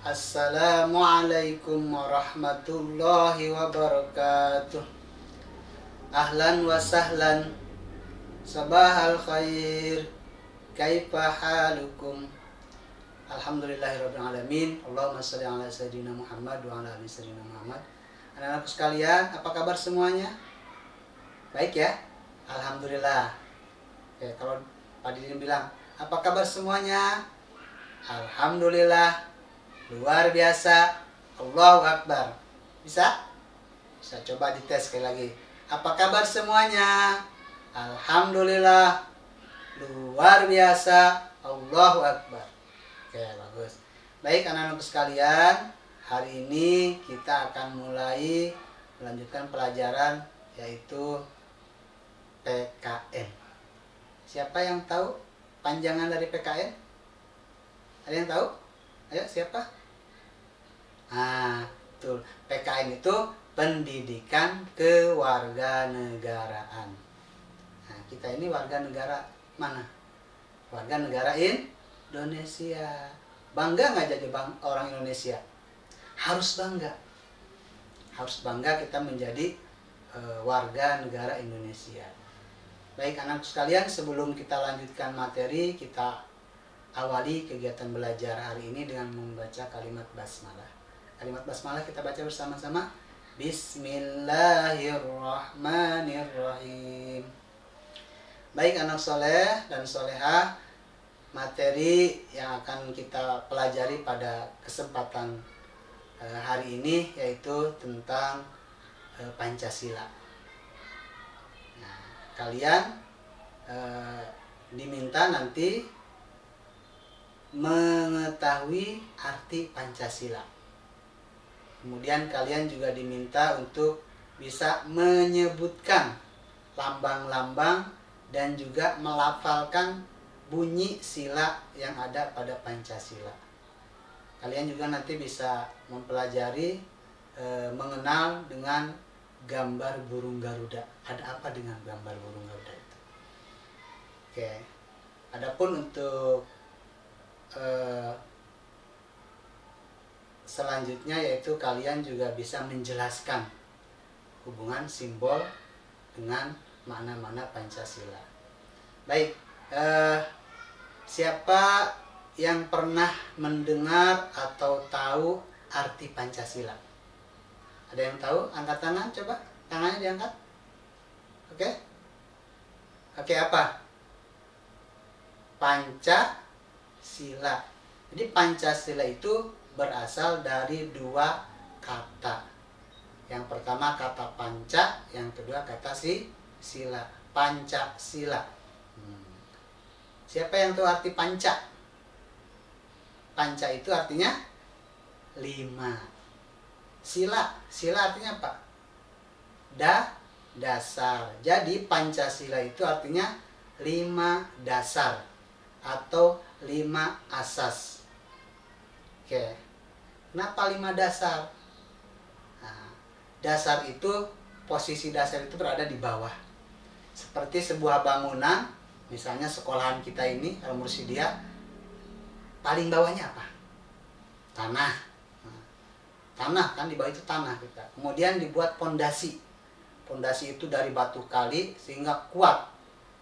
Assalamualaikum warahmatullahi wabarakatuh. Ahlan wa sahlan. Sabahal khair. Kaifa halukum? Alhamdulillahirabbil alamin. Allahumma shalli ala sayyidina Muhammad wa ala ali sayyidina Muhammad. Anak-anakku sekalian, apa kabar semuanya? Baik ya? Alhamdulillah. Oke, kalau Pak Didin bilang, apa kabar semuanya? Alhamdulillah. Luar biasa. Allahu Akbar. Bisa? Bisa, coba dites sekali lagi. Apa kabar semuanya? Alhamdulillah. Luar biasa. Allahu Akbar. Oke, bagus. Baik anak-anakku sekalian, hari ini kita akan mulai melanjutkan pelajaran yaitu PKN. Siapa yang tahu panjangan dari PKN? Ada yang tahu? Ayo, siapa? Betul. PKN itu pendidikan kewarganegaraan. Nah, kita ini warga negara mana? Warga negara Indonesia. Bangga nggak jadi orang Indonesia? Harus bangga. Harus bangga kita menjadi warga negara Indonesia. Baik anak sekalian, sebelum kita lanjutkan materi, kita awali kegiatan belajar hari ini dengan membaca kalimat basmalah. Kalimat basmalah kita baca bersama-sama. Bismillahirrahmanirrahim. Baik anak soleh dan solehah, materi yang akan kita pelajari pada kesempatan hari ini yaitu tentang Pancasila. Nah, kalian diminta nanti mengetahui arti Pancasila. Kemudian kalian juga diminta untuk bisa menyebutkan lambang-lambang dan juga melafalkan bunyi sila yang ada pada Pancasila. Kalian juga nanti bisa mempelajari mengenal dengan gambar burung Garuda. Ada apa dengan gambar burung Garuda itu? Oke. Adapun untuk selanjutnya yaitu kalian juga bisa menjelaskan hubungan simbol dengan makna-makna Pancasila. Baik, siapa yang pernah mendengar atau tahu arti Pancasila? Ada yang tahu? Angkat tangan, coba. Tangannya diangkat. Oke? Oke, apa? Pancasila. Jadi Pancasila itu berasal dari dua kata. Yang pertama kata panca, yang kedua kata sila. Pancasila. Siapa yang tahu arti panca? Panca itu artinya 5. Sila artinya apa? Dasar. Jadi Pancasila itu artinya 5 dasar atau 5 asas. Oke. Kenapa 5 dasar? Nah, dasar itu, posisi dasar itu berada di bawah. Seperti sebuah bangunan, misalnya sekolahan kita ini, Al-Mursidiyah, paling bawahnya apa? Tanah. Nah, tanah kan, di bawah itu tanah kita. Kemudian dibuat pondasi. Pondasi itu dari batu kali sehingga kuat.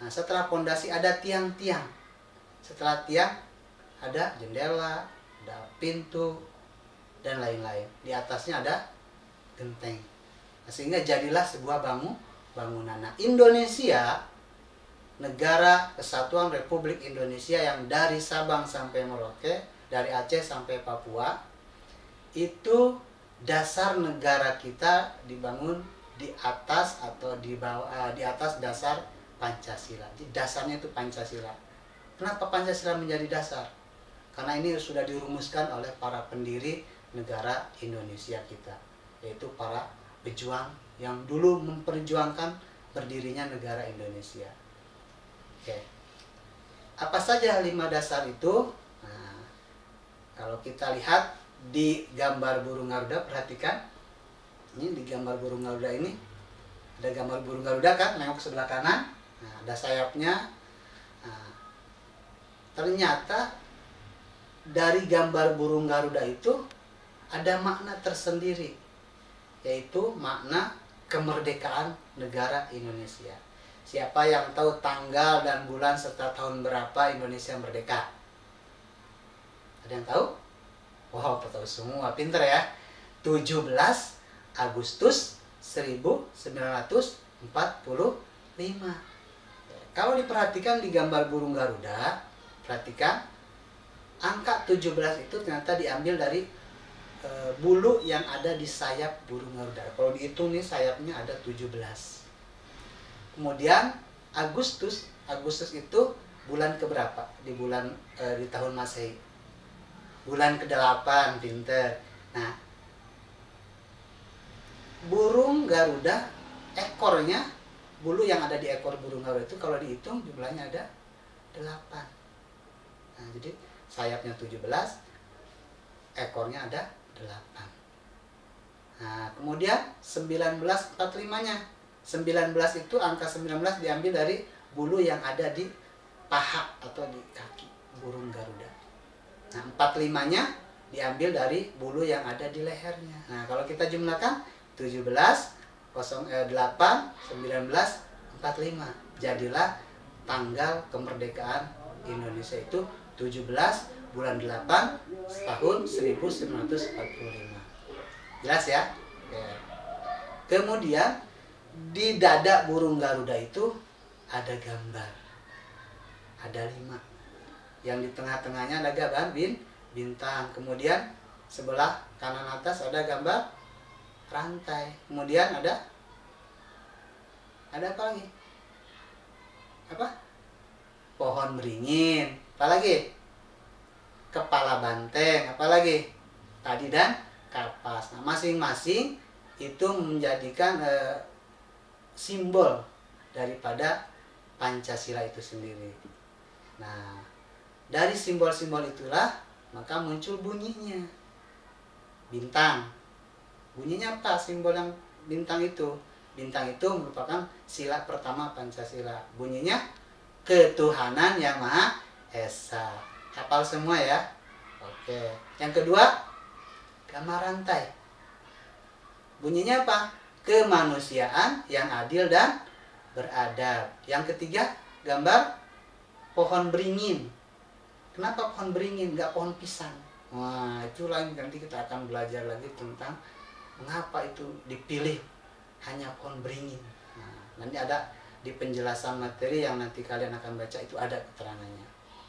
Nah, setelah pondasi ada tiang-tiang. Setelah tiang ada jendela, ada pintu, dan lain-lain. Di atasnya ada genteng. Nah, sehingga jadilah sebuah bangunan. Nah, Indonesia, negara Kesatuan Republik Indonesia yang dari Sabang sampai Merauke, dari Aceh sampai Papua, itu dasar negara kita dibangun di atas atau di bawah, di atas dasar Pancasila. Jadi dasarnya itu Pancasila. Kenapa Pancasila menjadi dasar? Karena ini sudah dirumuskan oleh para pendiri negara Indonesia kita, yaitu para pejuang yang dulu memperjuangkan berdirinya negara Indonesia. Oke. Apa saja 5 dasar itu? Nah, kalau kita lihat di gambar burung Garuda, perhatikan. Ini di gambar burung Garuda ini ada gambar burung Garuda kan, nengok ke sebelah kanan. Nah, ada sayapnya. Nah, ternyata dari gambar burung Garuda itu ada makna tersendiri, yaitu makna kemerdekaan negara Indonesia. Siapa yang tahu tanggal dan bulan serta tahun berapa Indonesia merdeka? Ada yang tahu? Wow, tahu semua, pinter ya. 17 Agustus 1945. Kalau diperhatikan di gambar burung Garuda, perhatikan angka 17 itu ternyata diambil dari bulu yang ada di sayap burung Garuda. Kalau dihitung nih sayapnya ada 17. Kemudian Agustus itu bulan keberapa? Di tahun Masehi. Bulan ke-8, pinter. Nah, burung Garuda ekornya, bulu yang ada di ekor burung Garuda itu kalau dihitung jumlahnya ada 8. Nah, jadi sayapnya 17, ekornya ada 8. Nah, kemudian 1945-nya. 19 itu angka 19 diambil dari bulu yang ada di paha atau di kaki burung Garuda. Nah, 45-nya diambil dari bulu yang ada di lehernya. Nah, kalau kita jumlahkan 17, 8, 19, 45. Jadilah tanggal kemerdekaan Indonesia itu 17 bulan 8 tahun 1945. Jelas ya? Oke. Kemudian di dada burung Garuda itu ada gambar. Ada 5. Yang di tengah-tengahnya ada gambar bintang. Kemudian sebelah kanan atas ada gambar rantai. Kemudian ada apa lagi? Apa? Pohon beringin. Apa lagi? Kepala banteng. Apa lagi? Tadi dan kapas. Nah, masing-masing itu menjadikan simbol daripada Pancasila itu sendiri. Nah, dari simbol-simbol itulah maka muncul bunyinya. Bintang. Bunyinya apa simbol yang bintang itu? Bintang itu merupakan sila pertama Pancasila. Bunyinya ketuhanan yang Maha Esa. Hafal semua ya? Oke. Yang kedua, gambar rantai. Bunyinya apa? Kemanusiaan yang adil dan beradab. Yang ketiga, gambar pohon beringin. Kenapa pohon beringin, nggak pohon pisang? Wah, itu lagi nanti kita akan belajar lagi tentang mengapa itu dipilih hanya pohon beringin. Nah, nanti ada di penjelasan materi yang nanti kalian akan baca itu ada keterangannya.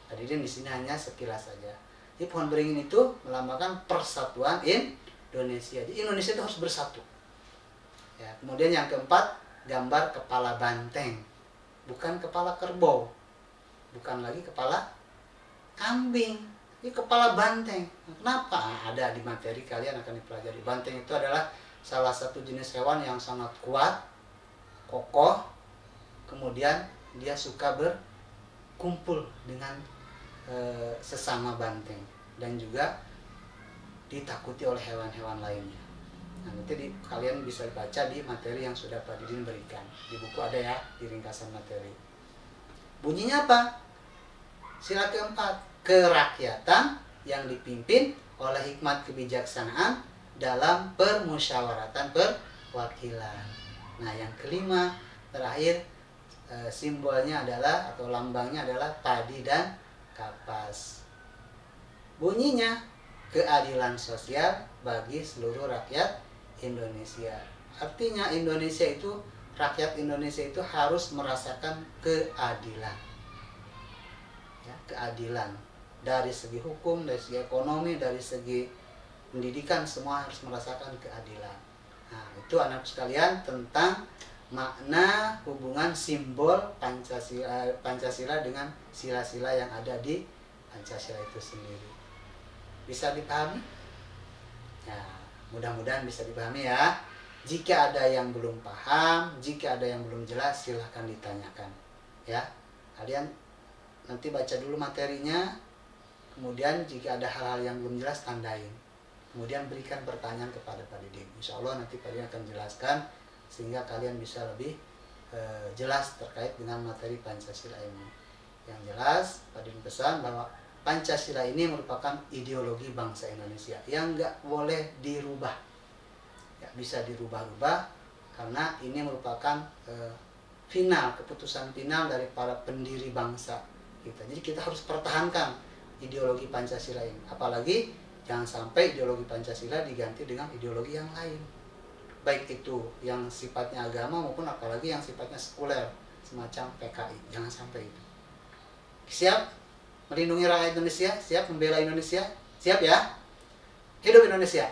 Tadi di sini hanya sekilas saja. Jadi pohon beringin itu melambangkan persatuan Indonesia. Jadi Indonesia itu harus bersatu. Ya, kemudian yang keempat, gambar kepala banteng. Bukan kepala kerbau. Bukan lagi kepala kambing. Ini kepala banteng. Kenapa? Ada di materi kalian akan dipelajari. Banteng itu adalah salah satu jenis hewan yang sangat kuat, kokoh. Kemudian dia suka berkumpul dengan sesama banteng. Dan juga ditakuti oleh hewan-hewan lainnya. Nah, nanti kalian bisa baca di materi yang sudah Pak Didin berikan. Di buku ada ya, di ringkasan materi. Bunyinya apa? Sila keempat, kerakyatan yang dipimpin oleh hikmat kebijaksanaan dalam permusyawaratan perwakilan. Nah, yang kelima, terakhir, simbolnya adalah atau lambangnya adalah padi dan kapas. Bunyinya keadilan sosial bagi seluruh rakyat Indonesia. Artinya Indonesia itu, rakyat Indonesia itu harus merasakan keadilan. Ya, keadilan dari segi hukum, dari segi ekonomi, dari segi pendidikan, semua harus merasakan keadilan. Nah, itu anak sekalian tentang makna hubungan simbol Pancasila dengan sila-sila yang ada di Pancasila itu sendiri. Bisa dipahami? Ya, mudah-mudahan bisa dipahami ya. Jika ada yang belum paham, jika ada yang belum jelas, silahkan ditanyakan. Ya, kalian nanti baca dulu materinya. Kemudian jika ada hal-hal yang belum jelas, tandain. Kemudian berikan pertanyaan kepada Pak Didin. Insya Allah nanti Pak Didin akan jelaskan sehingga kalian bisa lebih jelas terkait dengan materi Pancasila ini. Yang jelas, Pak Didin pesan bahwa Pancasila ini merupakan ideologi bangsa Indonesia yang nggak boleh dirubah. Nggak bisa dirubah-rubah karena ini merupakan keputusan final dari para pendiri bangsa kita. Jadi kita harus pertahankan ideologi Pancasila ini. Apalagi jangan sampai ideologi Pancasila diganti dengan ideologi yang lain. Baik itu yang sifatnya agama maupun apalagi yang sifatnya sekuler semacam PKI. Jangan sampai itu. Siap melindungi rakyat Indonesia, siap membela Indonesia, siap ya? Hidup Indonesia.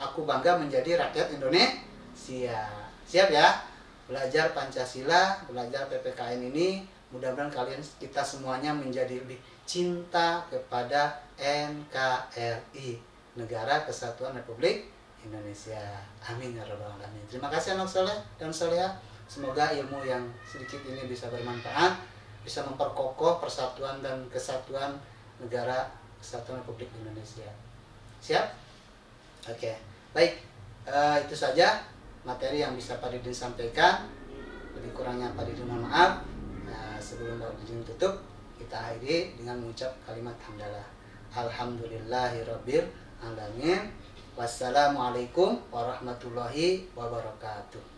Aku bangga menjadi rakyat Indonesia. Siap ya? Belajar Pancasila, belajar PPKN ini, mudah-mudahan kita semuanya menjadi lebih cinta kepada NKRI, Negara Kesatuan Republik Indonesia. Amin ya rabbal alamin. Terima kasih anak soleh dan soleha. Semoga ilmu yang sedikit ini bisa bermanfaat, bisa memperkokoh persatuan dan kesatuan Negara Kesatuan Republik Indonesia. Siap? Oke, baik. Itu saja materi yang bisa Pak Didin sampaikan. Lebih kurangnya Pak Didin mohon maaf. Sebelum Pak Didin tutup, kita akhiri dengan mengucap kalimat hamdalah. Alhamdulillahirabbil alamin. Wassalamualaikum warahmatullahi wabarakatuh.